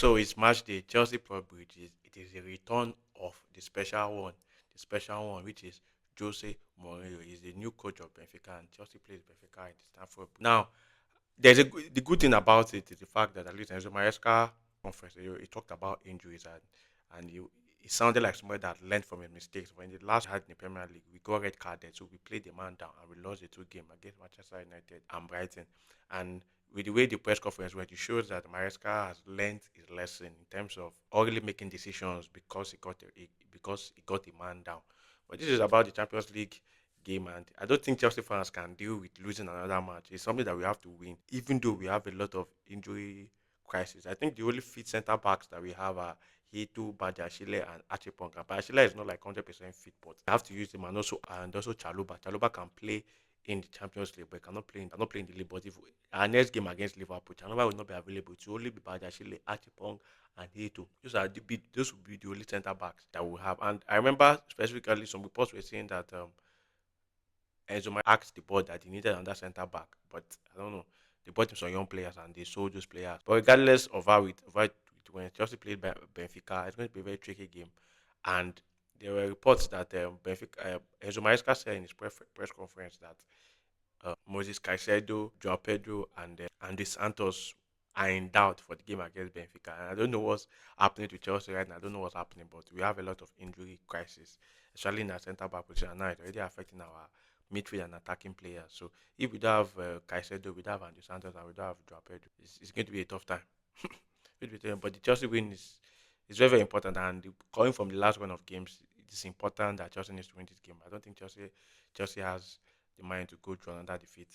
So it's match day. Chelsea probably it is a return of the special one, which is Jose Mourinho. He's the new coach of Benfica, and Chelsea plays Benfica in the Stamford Bridge. Now, the good thing about it is the fact that at least Enzo Maresca conference he talked about injuries and he sounded like somebody that learned from his mistakes. When the last we had in the Premier League, we got red carded, so we played the man down and we lost the two game against Manchester United and Brighton. And with the way the press conference went, it shows that Maresca has learned his lesson in terms of only making decisions because he got the man down. But this is about the Champions League game, and I don't think Chelsea fans can deal with losing another match. It's something that we have to win, even though we have a lot of injury crisis. I think the only fit centre backs that we have are Hetu, Bajashile, and Achipong. And Bajashile is not like 100% fit, but we have to use him, and also Chaluba. Chaluba can play in the Champions League, but he cannot play in the league. But if our next game against Liverpool, Chaluba will not be available. It will only be Bajashile, Achipong, and Hetu. Those will be the only centre backs that we have. And I remember specifically some reports were saying that Enzo might ask the board that he needed another centre back, but I don't know. They bought him some young players and they sold those players. But regardless of how when Chelsea played Benfica, it's going to be a very tricky game. And there were reports that Benfica, Enzo Maresca said in his press conference that Moses Caicedo, Joao Pedro, and Andy Santos are in doubt for the game against Benfica. And I don't know what's happening to Chelsea right now. I don't know what's happening, but we have a lot of injury crisis, especially in our centre back position. And now it's already affecting our midfield and attacking players. So if we don't have Caicedo, we don't have Andy Santos, and we don't have Joao Pedro, it's going to be a tough time. But the Chelsea win is very, very important. And coming from the last run of games, it is important that Chelsea needs to win this game. I don't think Chelsea has the mind to go through another defeat.